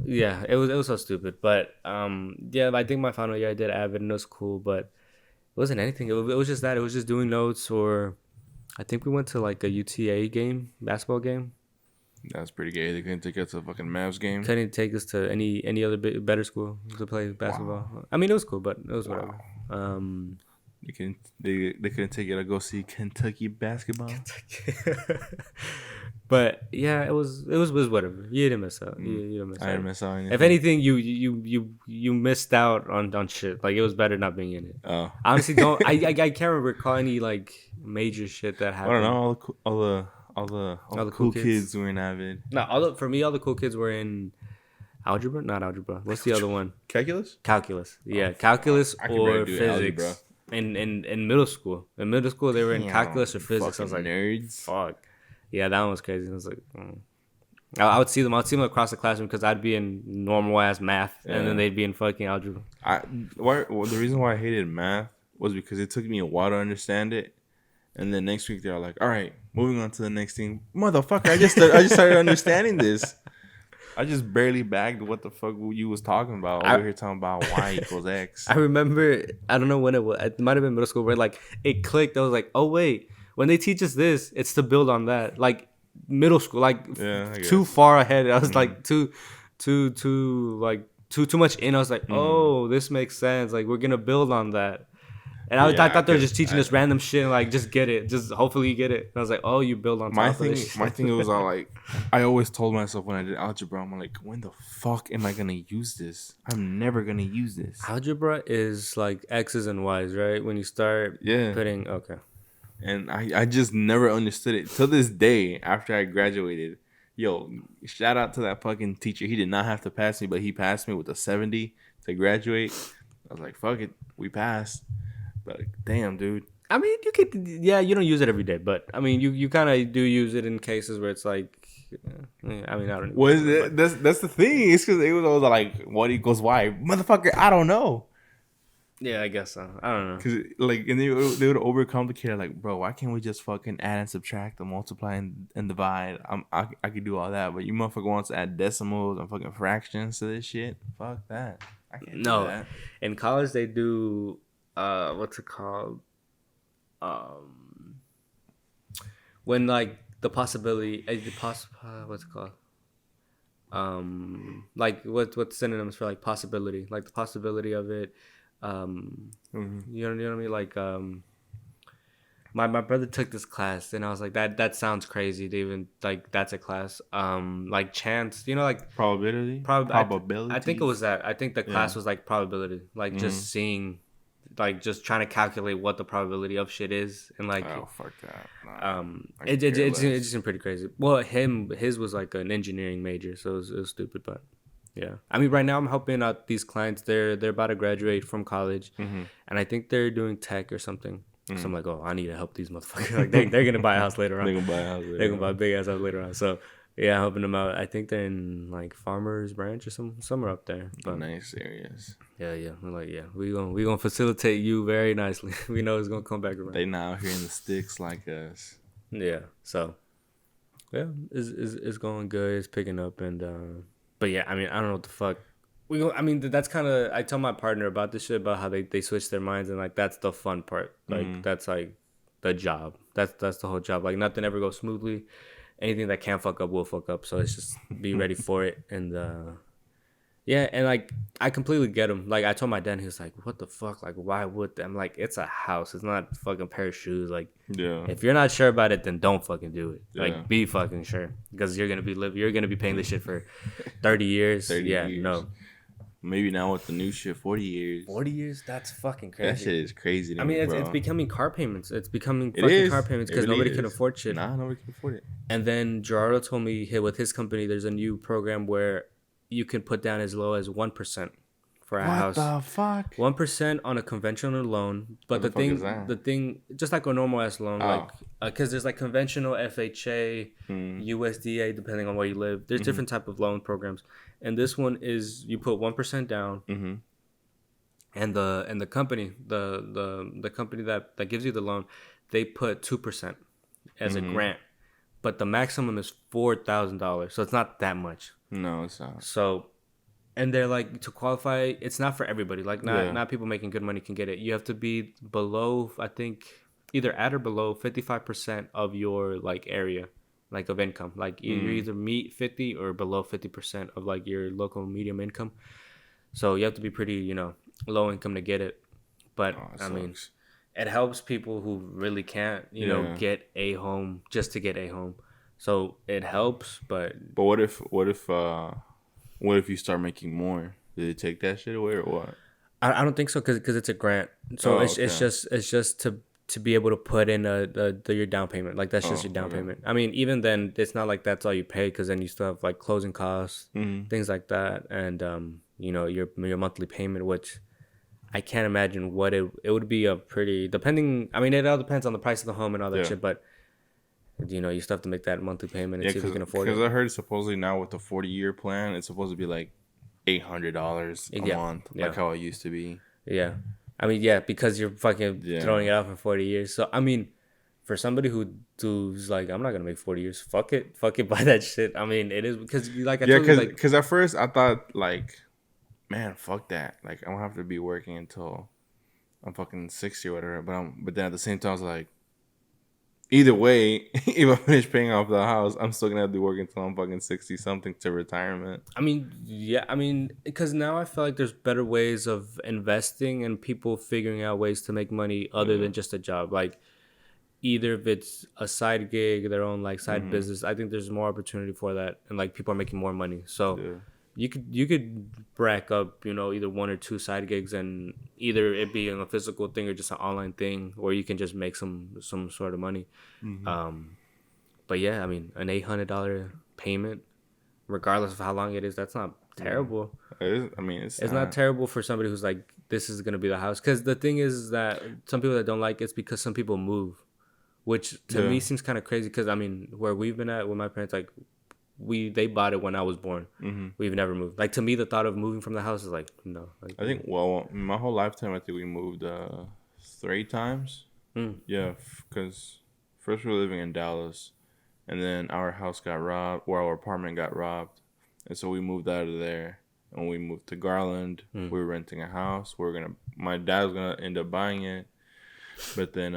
Yeah, it was so stupid. But yeah, I think my final year I did Avid and it was cool, but it wasn't anything. It was just that. It was just doing notes, or I think we went to like a UTA game, basketball game. That's pretty gay. They couldn't take us to a fucking Mavs game. Couldn't take us to any other better school to play basketball. Wow. I mean, it was cool, but it was whatever. They couldn't take you to go see Kentucky basketball. But yeah, it was whatever. You didn't miss out. You didn't miss out. I didn't miss out. If anything, you missed out on shit. Like it was better not being in it. Oh, honestly, I can't recall any like major shit that happened. I don't know. All the cool kids were in Avid. No, for me, all the cool kids were in algebra. Not algebra. What's the other one? Calculus. Yeah, calculus or physics. Algebra. In middle school. In middle school, they were in calculus or physics. I was like, nerds. Fuck. Yeah, that one was crazy. I was like, I would see them. I'd see them across the classroom because I'd be in normal ass math, and then they'd be in fucking algebra. The reason why I hated math was because it took me a while to understand it. And then next week they're like, "All right, moving on to the next thing, motherfucker." I just started understanding this. I just barely bagged what the fuck you was talking about. Over here talking about y equals x. I remember, I don't know when it was. It might have been middle school where like it clicked. I was like, "Oh wait, when they teach us this, it's to build on that." Like middle school, like too far ahead. I was like too much in. I was like, "Oh, this makes sense. Like we're gonna build on that." And I thought they were just teaching us random shit and like just get it, just hopefully you get it. And I was like, oh, you build on top of this. My thing was all like, I always told myself when I did algebra, I'm like, when the fuck am I gonna use this? I'm never gonna use this. Algebra is like X's and Y's, right? When you start putting And I just never understood it till this day after I graduated. Yo, shout out to that fucking teacher. He did not have to pass me, but he passed me with a 70 to graduate. I was like, fuck it, we passed. But damn, dude. I mean, you could, you don't use it every day, but I mean, you kind of do use it in cases where it's like, I mean, I don't know. Was it? That's the thing. It's because it was always like, what equals y, motherfucker? I don't know. Yeah, I guess so. I don't know. Because like, and they would overcomplicate it. Like, bro, why can't we just fucking add and subtract and multiply and divide? I could do all that, but you motherfucker wants to add decimals and fucking fractions to this shit. Fuck that. I can't do that. In college they do. What's it called? When like the possibility, what's it called? Like what's synonyms for like possibility? Like the possibility of it. You know what I mean? Like my brother took this class and I was like that sounds crazy to even like that's a class. Like chance, you know, like probability. Probability. I think it was that. I think the class was like probability, like just seeing. Like just trying to calculate what the probability of shit is, and like fuck that. It just seemed pretty crazy. Well, his was like an engineering major, so it was stupid, but yeah. I mean, right now I'm helping out these clients. They're about to graduate from college, and I think they're doing tech or something. So I'm like, oh, I need to help these motherfuckers. Like they're gonna buy a house later on. They're gonna buy a house. They're gonna buy a big ass house later on. So. Yeah, helping them out. I think they're in like Farmers Branch or somewhere up there. But nice areas. Yeah. We're like, we gonna facilitate you very nicely. We know it's gonna come back around. They not out here in the sticks like us. Yeah. So yeah, it's going good. It's picking up and but yeah, I mean, I don't know what the fuck. I mean, that's kind of. I tell my partner about this shit about how they switch their minds and like that's the fun part. Like that's like the job. That's the whole job. Like nothing ever goes smoothly. anything that can fuck up will fuck up. So it's just be ready for it. And yeah, and like I completely get him. Like I told my dad, he was like, "What the fuck? Like why would that?" I'm like, "It's a house. It's not a fucking pair of shoes. Like if you're not sure about it, then don't fucking do it. Like be fucking sure, because you're gonna be paying this shit for 30 years. 30 years. No. Maybe now with the new shit, 40 years. 40 years? That's fucking crazy. That shit is crazy to me, it's becoming car payments. It's becoming fucking car payments because nobody can afford shit. Nah, nobody can afford it. And then Gerardo told me with his company, there's a new program where you can put down as low as 1% for a house. What the fuck? 1% on a conventional loan. But the thing, just like a normal ass loan, like, because there's like conventional FHA, USDA, depending on where you live. There's different type of loan programs. And this one is you put 1% down, and the company, the company that gives you the loan, they put 2% as a grant, but the maximum is $4,000, so it's not that much. No, it's not. So, and they're like, to qualify, it's not for everybody. Like not people making good money can get it. You have to be below, I think, either at or below 55% of your like area. Like of income, like you either meet 50 or below 50% of like your local medium income. So you have to be pretty, low income to get it. But I mean, it helps people who really can't, get a home just to get a home. So it helps, but what if you start making more? Did they take that shit away or what? I don't think so, because it's a grant. So it's just to be able to put in your down payment. Like that's just your down payment. I mean, even then, it's not like that's all you pay, because then you still have like closing costs, things like that, and your monthly payment, which I can't imagine what it would be a pretty depending. I mean, it all depends on the price of the home and all that shit, but you still have to make that monthly payment and see if you can afford it. Because I heard supposedly now with the 40-year plan, it's supposed to be like $800 a month, like how it used to be. Yeah. I mean, because you're fucking throwing it out for 40 years. So, I mean, for somebody who's like, I'm not going to make 40 years, fuck it, buy that shit. I mean, it is because, like, I told you, like... because at first I thought, like, man, fuck that. Like, I don't have to be working until I'm fucking 60 or whatever. But then at the same time, I was like, either way, if I finish paying off the house, I'm still going to have to be working until I'm fucking 60-something to retirement. I mean, because now I feel like there's better ways of investing and people figuring out ways to make money other than just a job. Like, either if it's a side gig, their own, like, side business, I think there's more opportunity for that. And, like, people are making more money. So... Yeah. You could rack up, either one or two side gigs, and either it being a physical thing or just an online thing, or you can just make some sort of money. But yeah, I mean, an $800 payment, regardless of how long it is, that's not terrible. It is, I mean, it's not terrible for somebody who's like, this is gonna be the house. Because the thing is that some people that don't like it's because some people move, which to me seems kind of crazy. Because I mean, where we've been at with my parents, like. They bought it when I was born. We've never moved. Like, to me, the thought of moving from the house is like, no. Like, I think, my whole lifetime, I think we moved 3 times. Yeah, because first we were living in Dallas, and then our house got robbed, or our apartment got robbed, and so we moved out of there, and we moved to Garland. We were renting a house. My dad was gonna end up buying it, but then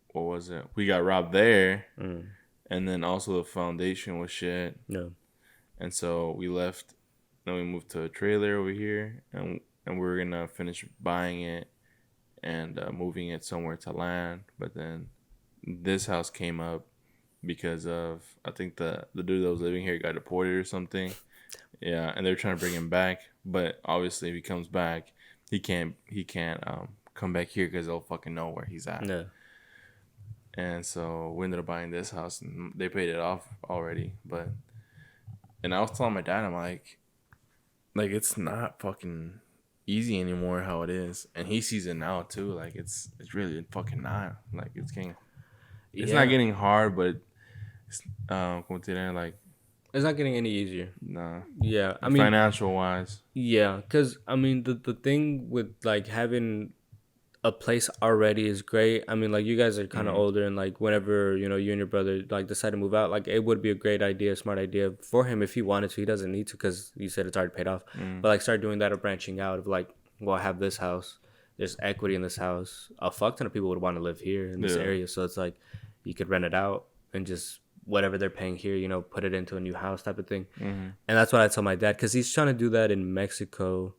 what was it? We got robbed there. And then also the foundation was shit. Yeah. And so we left. Then we moved to a trailer over here. And we were going to finish buying it and moving it somewhere to land. But then this house came up because of, I think the dude that was living here got deported or something. Yeah. And they're trying to bring him back. But obviously if he comes back, he can't come back here because they'll fucking know where he's at. Yeah. And so we ended up buying this house, and they paid it off already. And I was telling my dad, I'm like it's not fucking easy anymore how it is, and he sees it now too. Like it's really fucking not. Like it's not getting hard, but it's like it's not getting any easier. Nah. Yeah, I mean financial wise. Yeah, because I mean the thing with like having a place already is great. I mean, like, you guys are kind of older, and like whenever you and your brother like decide to move out, like it would be a great idea, smart idea for him if he wanted to. He doesn't need to, because you said it's already paid off. But like start doing that or branching out of like, well, I have this house, there's equity in this house, a fuck ton of people would want to live here in this area, so it's like you could rent it out and just whatever they're paying here, you know, put it into a new house type of thing. And that's what I tell my dad, because he's trying to do that in Mexico,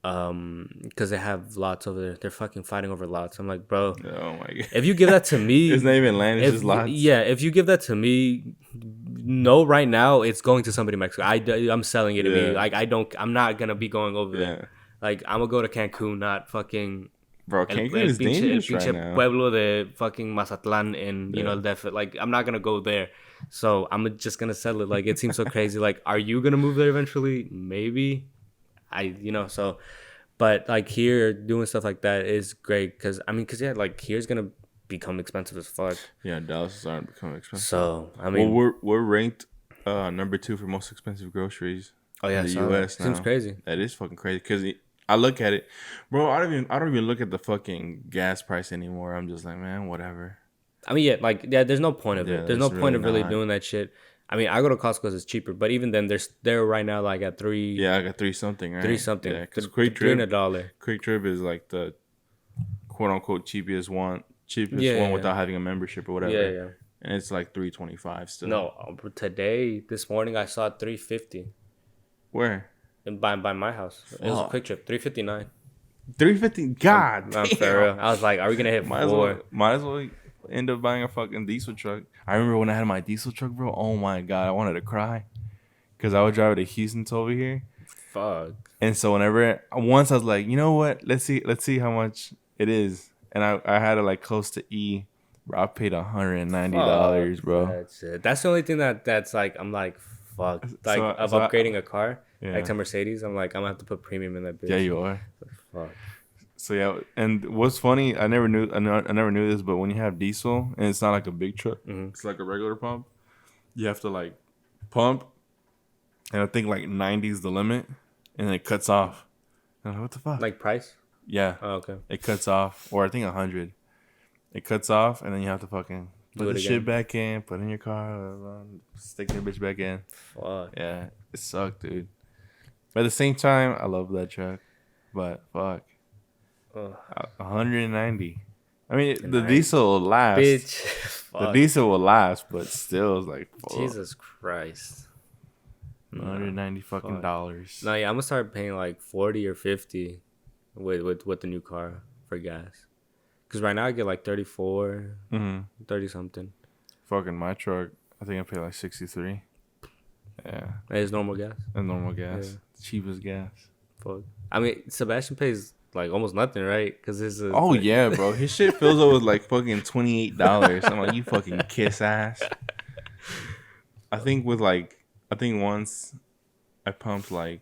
because they have lots over there. They're fucking fighting over lots. I'm like, bro, oh my god, if you give that to me, it's not even land, it's just lots. Yeah, if you give that to me, no, right now it's going to somebody in Mexico. I'm selling it to me. Like I'm not gonna be going over there. Like I'm gonna go to Cancun, not fucking. Bro, Cancun is dangerous right now. Pueblo de fucking Mazatlan and you know like I'm not gonna go there, so I'm just gonna sell it. Like it seems so crazy. Like, are you gonna move there eventually? Maybe, so, but like here doing stuff like that is great because like here's gonna become expensive as fuck. Yeah, Dallas is starting to become expensive. So I mean, well, we're ranked number 2 for most expensive groceries. Oh yeah, in the U.S. now. Seems crazy. That is fucking crazy because I look at it, bro. I don't even look at the fucking gas price anymore. I'm just like, man, whatever. I mean, there's no point of it. There's no point of really doing that shit. I mean, I go to Costco because it's cheaper, but even then, they're right now like at $3. Yeah, I got 3 something, right? 3 something. Yeah, because Quick Trip, $3 Quick Trip is like the quote unquote cheapest one without having a membership or whatever. Yeah. And it's like $3.25 still. No, this morning I saw $3.50. Where? By my house. It was a Quick Trip. $3.59. $3.50. God, I'm for real. I was like, are we gonna hit might as well end up buying a fucking diesel truck. I remember when I had my diesel truck, bro. Oh my god, I wanted to cry because I would drive to Houston to over here. Fuck. And so once I was like, you know what? Let's see how much it is. And I had it like close to E. Bro, I paid $190, bro. That's it. That's the only thing that's like I'm like, fuck. Like upgrading a car. Yeah. Like a Mercedes, I'm like, I'm gonna have to put premium in that bitch. Yeah, you are. Fuck. So yeah, and what's funny, I never knew this, but when you have diesel and it's not like a big truck, it's like a regular pump. You have to like pump, and I think like 90 is the limit, and then it cuts off. And I'm like, what the fuck? Like price? Yeah. Oh, okay. It cuts off, or I think 100. It cuts off, and then you have to fucking put the shit back in, put in your car, stick your bitch back in. Fuck. Yeah, it sucked, dude. But at the same time, I love that truck. But fuck. 190. I mean, the diesel will last. Bitch. The diesel will last, but still, it's like, fuck. Jesus Christ. $190 fucking dollars. No, yeah, I'm gonna start paying like 40 or 50 with the new car for gas. Cause right now I get like 34, 30 something. Fucking my truck, I think I pay like 63. Yeah. It's normal gas. And normal gas. Yeah. Cheapest gas. Fuck. I mean, Sebastian pays like almost nothing, right? Cause this is. Oh yeah, bro. His shit fills up with like fucking $28. I'm like, you fucking kiss ass. I think once I pumped like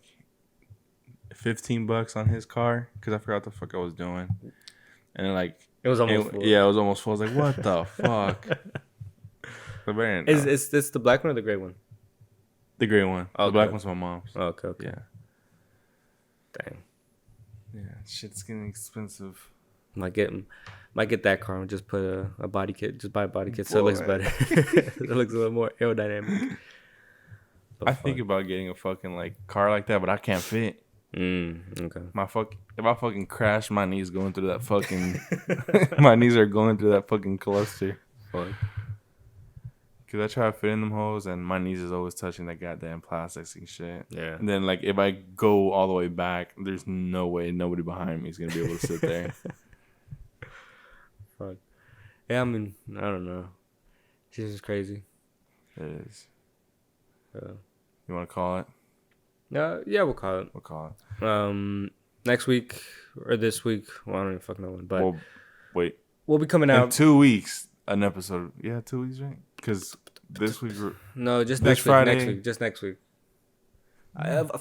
$15 on his car because I forgot what the fuck I was doing, and then like it was almost full. Yeah, it was almost full. I was like, what the fuck? It's the black one or the gray one? The gray one. Oh, the black one's my mom's. Oh, okay. Yeah. Dang. Yeah, shit's getting expensive. Might get that car and just put a body kit. Just buy a body kit so it looks better. It looks a little more aerodynamic. But I think about getting a fucking like car like that, but I can't fit. Okay. If I fucking crash, my knees going through that fucking. My knees are going through that fucking cluster. Fuck. Cause I try to fit in them holes and my knees is always touching that goddamn plastics and shit. Yeah. And then like if I go all the way back, there's no way nobody behind me is gonna be able to sit there. Fuck. Yeah, I mean, I don't know. This is crazy. It is. You want to call it? Yeah, we'll call it. We'll call it. Next week or this week, well, I don't even fucking know when, but we'll be coming out in 2 weeks. An episode, 2 weeks, right? Because this week, just next Friday. Just next week.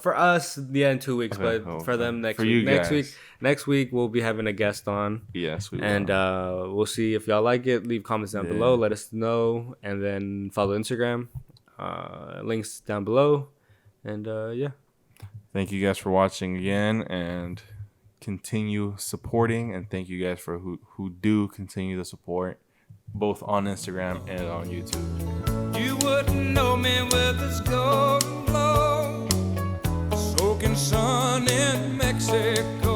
For us, in 2 weeks, okay, but for them next week. Next week we'll be having a guest on. Yes, we will. And we'll see if y'all like it. Leave comments down below. Let us know, and then follow Instagram. Links down below, and Thank you guys for watching again, and continue supporting. And thank you guys for who do continue to support, both on Instagram and on YouTube. You wouldn't know me with this golden glow, soaking sun in Mexico.